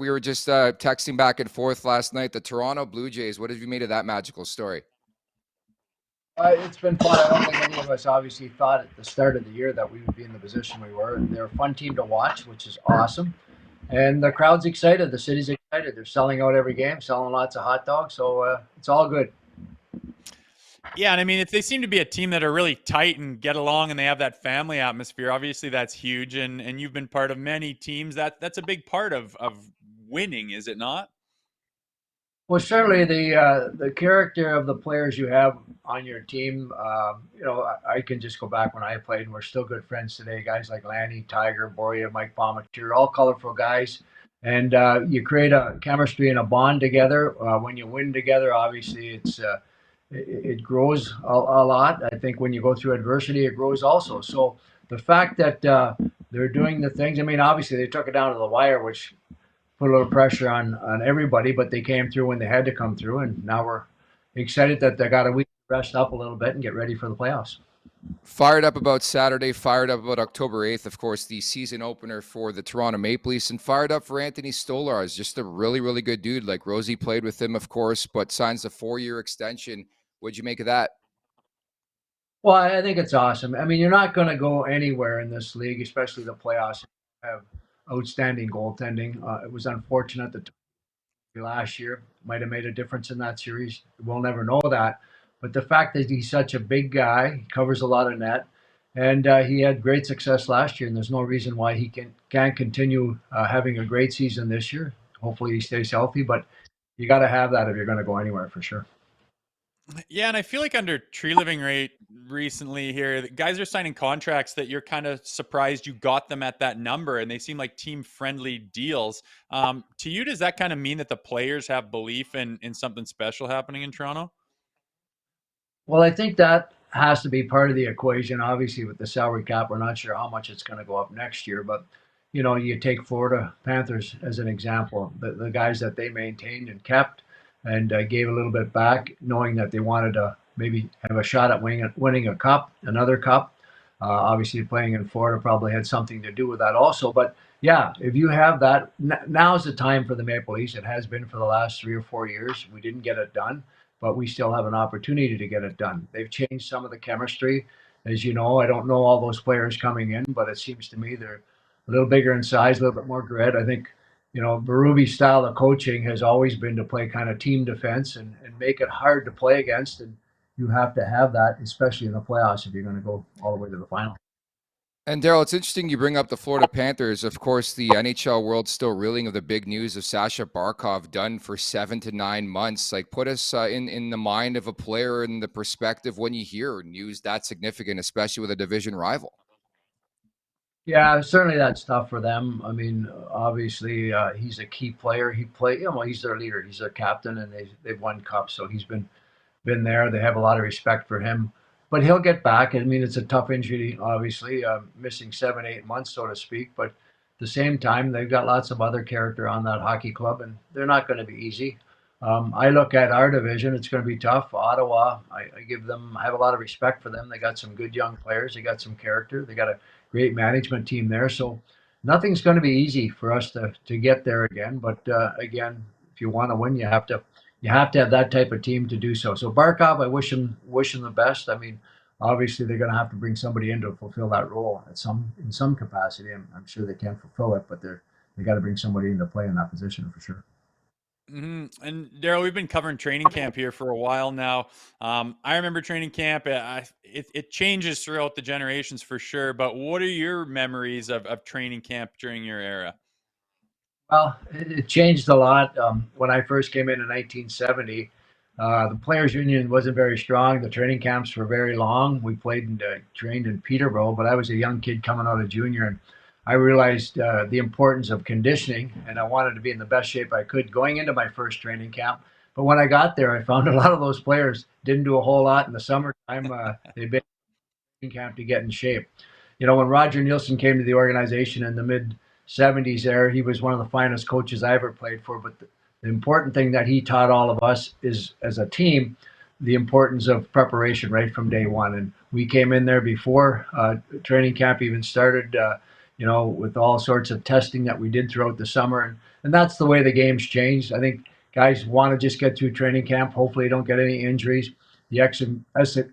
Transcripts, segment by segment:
We were just texting back and forth last night. The Toronto Blue Jays, what have you made of that magical story? It's been fun. I don't think any of us obviously thought at the start of the year that we would be in the position we were. They're a fun team to watch, which is awesome. And the crowd's excited. The city's excited. They're selling out every game, selling lots of hot dogs. So it's all good. Yeah, and I mean, if they seem to be a team that are really tight and get along, and they have that family atmosphere, obviously that's huge. And you've been part of many teams. That's a big part of winning, is it not? Well, certainly the character of the players you have on your team. I can just go back when I played, and we're still good friends today. Guys like Lanny, Tiger, Boria, Mike Palmateer, all colorful guys, and you create a chemistry and a bond together. When you win together, obviously it grows a lot. I think when you go through adversity, it grows also. So the fact that they're doing the things. I mean, obviously they took it down to the wire, which put a little pressure on everybody, but they came through when they had to come through, and now we're excited that they got a week to rest up a little bit and get ready for the playoffs. Fired up about Saturday, fired up about October 8th, of course, the season opener for the Toronto Maple Leafs, and fired up for Anthony Stolarz, just a really, really good dude. Like Rosie played with him, of course, but signs a 4-year extension. What'd you make of that? Well, I think it's awesome. I mean, you're not going to go anywhere in this league, especially the playoffs. Have outstanding goaltending. It was unfortunate that last year might have made a difference in that series. We'll never know that. But the fact that he's such a big guy, he covers a lot of net, and he had great success last year, and there's no reason why he can't continue having a great season this year. Hopefully he stays healthy, but you got to have that if you're going to go anywhere for sure. Yeah, and I feel like under tree living rate recently here, the guys are signing contracts that you're kind of surprised you got them at that number, and they seem like team friendly deals. To you, does that kind of mean that the players have belief in something special happening in Toronto? Well, I think that has to be part of the equation. Obviously, with the salary cap, we're not sure how much it's going to go up next year, but you take Florida Panthers as an example. The guys that they maintained and kept and gave a little bit back, knowing that they wanted to maybe have a shot at winning a cup, another cup. Obviously, playing in Florida probably had something to do with that also. But yeah, if you have that, now's the time for the Maple Leafs. It has been for the last 3 or 4 years. We didn't get it done, but we still have an opportunity to get it done. They've changed some of the chemistry. As you know, I don't know all those players coming in, but it seems to me they're a little bigger in size, a little bit more grit. I think, Berube's style of coaching has always been to play kind of team defense and make it hard to play against. And you have to have that, especially in the playoffs, if you're going to go all the way to the final. And Darryl, it's interesting you bring up the Florida Panthers. Of course, the NHL world's still reeling of the big news of Sasha Barkov done for 7 to 9 months. Like, put us in the mind of a player and the perspective when you hear news that significant, especially with a division rival. Yeah, certainly that's tough for them. I mean, obviously, he's a key player. He's their leader. He's their captain, and they've won cups, so he's been there. They have a lot of respect for him, but he'll get back. I mean, it's a tough injury, obviously, missing 7, 8 months, so to speak. But at the same time, they've got lots of other character on that hockey club, and they're not going to be easy. I look at our division; it's going to be tough. Ottawa, I have a lot of respect for them. They got some good young players. They got some character. They got a great management team there. So nothing's going to be easy for us to get there again. But again, if you want to win, you have to have that type of team to do so. So Barkov, I wish him the best. I mean, obviously they're going to have to bring somebody in to fulfill that role in some capacity. I'm sure they can fulfill it, but they got to bring somebody in to play in that position for sure. And Darryl, we've been covering training camp here for a while now. I remember training camp. It changes throughout the generations for sure. But what are your memories of training camp during your era? Well, it changed a lot. When I first came in 1970, the players' union wasn't very strong. The training camps were very long. We played and trained in Peterborough, but I was a young kid coming out of junior, and I realized the importance of conditioning, and I wanted to be in the best shape I could going into my first training camp. But when I got there, I found a lot of those players didn't do a whole lot in the summertime. They'd been in camp to get in shape. When Roger Nielsen came to the organization in the mid 70s there, he was one of the finest coaches I ever played for. But the important thing that he taught all of us is, as a team, the importance of preparation right from day one. And we came in there before training camp even started. with all sorts of testing that we did throughout the summer. And that's the way the game's changed. I think guys want to just get through training camp. Hopefully, don't get any injuries. The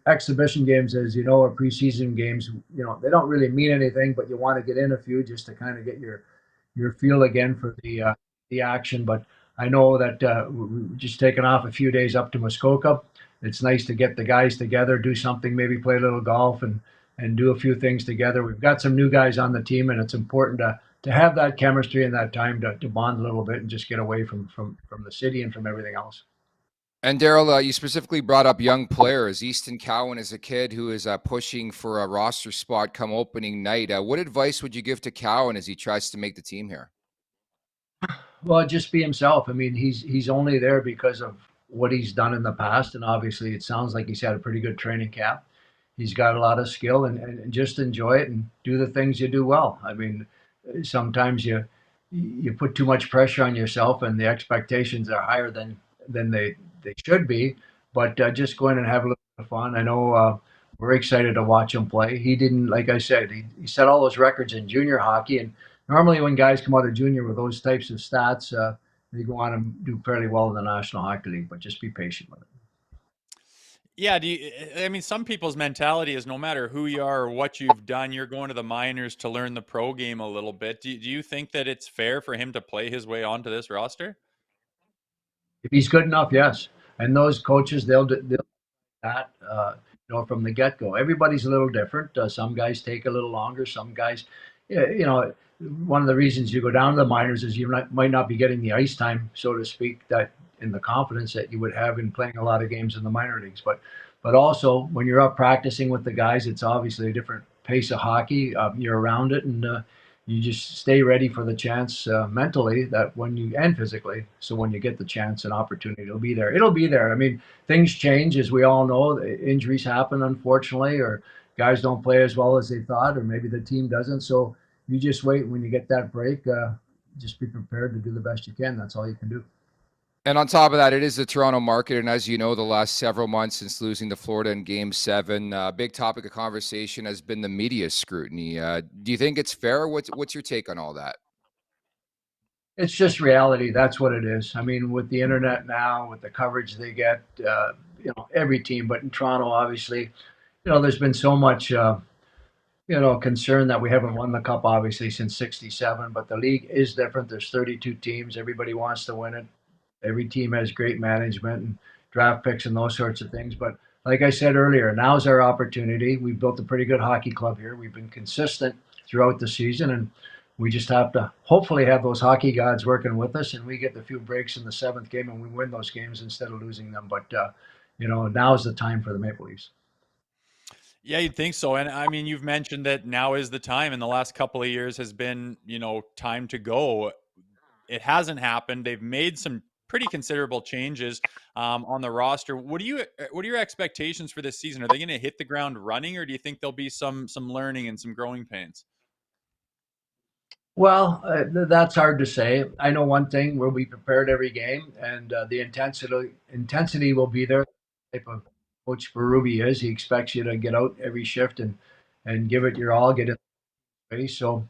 exhibition games, as you know, or preseason games, they don't really mean anything, but you want to get in a few just to kind of get your feel again for the action. But I know that we're just taking off a few days up to Muskoka. It's nice to get the guys together, do something, maybe play a little golf and do a few things together. We've got some new guys on the team, and it's important to have that chemistry and that time to bond a little bit and just get away from the city and from everything else. And Darryl, you specifically brought up young players. Easton Cowan is a kid who is pushing for a roster spot come opening night. What advice would you give to Cowan as he tries to make the team here? Well, just be himself. I mean, he's only there because of what he's done in the past, and obviously, it sounds like he's had a pretty good training camp. He's got a lot of skill, and just enjoy it and do the things you do well. I mean, sometimes you put too much pressure on yourself, and the expectations are higher than they should be. But just go in and have a little bit of fun. I know we're excited to watch him play. He didn't, like I said, he set all those records in junior hockey, and normally when guys come out of junior with those types of stats, they go on and do fairly well in the National Hockey League. But just be patient with it. Yeah, I mean, some people's mentality is no matter who you are or what you've done, you're going to the minors to learn the pro game a little bit. Do you think that it's fair for him to play his way onto this roster? If he's good enough, yes. And those coaches, they'll do that, from the get go. Everybody's a little different. Some guys take a little longer. Some guys, one of the reasons you go down to the minors is might not be getting the ice time, so to speak, that in the confidence that you would have in playing a lot of games in the minor leagues. But also when you're up practicing with the guys, it's obviously a different pace of hockey. You're around it, and you just stay ready for the chance mentally that when you and physically. So when you get the chance and opportunity, it'll be there. It'll be there. I mean, things change, as we all know. Injuries happen, unfortunately, or guys don't play as well as they thought, or maybe the team doesn't. So you just wait. When you get that break, just be prepared to do the best you can. That's all you can do. And on top of that, it is the Toronto market. And as you know, the last several months since losing to Florida in Game 7, big topic of conversation has been the media scrutiny. Do you think it's fair? What's your take on all that? It's just reality. That's what it is. I mean, with the internet now, with the coverage they get, every team, but in Toronto, obviously, there's been so much, concern that we haven't won the cup, obviously, since '67. But the league is different. There's 32 teams. Everybody wants to win it. Every team has great management and draft picks and those sorts of things. But like I said earlier, now's our opportunity. We've built a pretty good hockey club here. We've been consistent throughout the season, and we just have to hopefully have those hockey gods working with us, and we get the few breaks in the seventh game, and we win those games instead of losing them. But now's the time for the Maple Leafs. Yeah, you'd think so. And I mean, you've mentioned that now is the time, and the last couple of years has been, time to go. It hasn't happened. They've made some pretty considerable changes on the roster. What are your expectations for this season? Are they going to hit the ground running, or do you think there'll be some learning and some growing pains? Well, that's hard to say. I know one thing: we'll be prepared every game, and the intensity will be there. The type of coach Berube is. He expects you to get out every shift and give it your all, get in the face. So,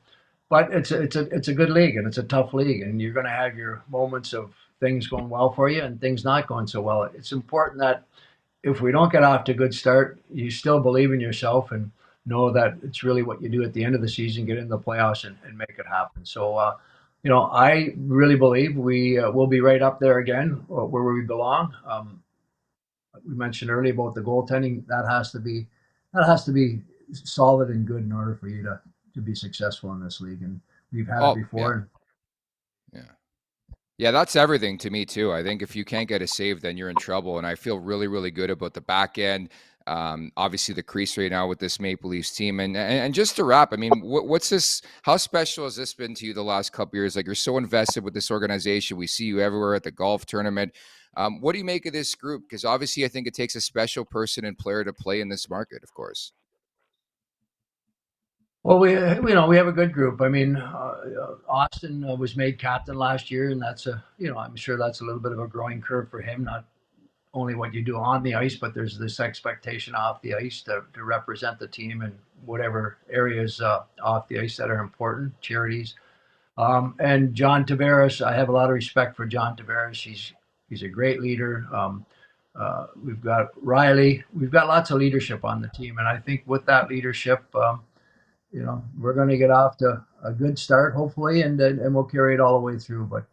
but it's a good league, and it's a tough league, and you're going to have your moments of things going well for you and things not going so well. It's important that if we don't get off to a good start, you still believe in yourself and know that it's really what you do at the end of the season, get into the playoffs and make it happen. So, I really believe we will be right up there again where we belong. We mentioned earlier about the goaltending. That has to be solid and good in order for you to be successful in this league. And we've had it before. Yeah. Yeah, that's everything to me too. I think if you can't get a save, then you're in trouble. And I feel really, really good about the back end. Obviously, the crease right now with this Maple Leafs team, and just to wrap, I mean, what's this? How special has this been to you the last couple years? Like, you're so invested with this organization. We see you everywhere at the golf tournament. What do you make of this group? Because obviously, I think it takes a special person and player to play in this market. Of course. Well, we have a good group. I mean, Austin was made captain last year, and I'm sure that's a little bit of a growing curve for him, not only what you do on the ice, but there's this expectation off the ice to represent the team in whatever areas off the ice that are important, charities. And John Tavares, I have a lot of respect for John Tavares. He's a great leader. We've got Riley. We've got lots of leadership on the team, and I think with that leadership, we're going to get off to a good start, hopefully, and we'll carry it all the way through. But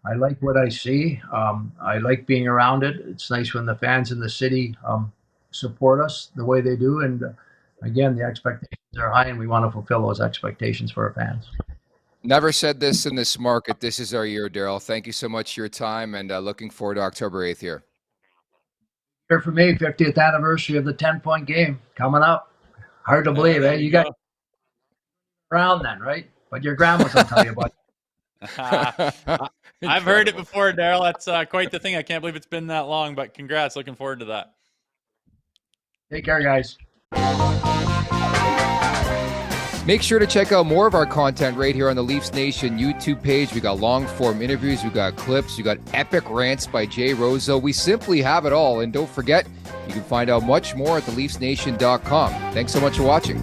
I like what I see. I like being around it. It's nice when the fans in the city support us the way they do, and again, the expectations are high, and we want to fulfill those expectations for our fans. Never said this in this market. This is our year, Darryl. Thank you so much for your time, and looking forward to October 8th here. Here for me, 50th anniversary of the 10-point game coming up. Hard to believe, eh? You got around then, right? But your grandma's will tell you about it. I've heard it before, Darryl. That's quite the thing. I can't believe it's been that long, but congrats. Looking forward to that. Take care, guys. Make sure to check out more of our content right here on the Leafs Nation YouTube page. We got long-form interviews, we got clips, we got epic rants by Jay Rosehill. We simply have it all. And don't forget, you can find out much more at theleafsnation.com. Thanks so much for watching.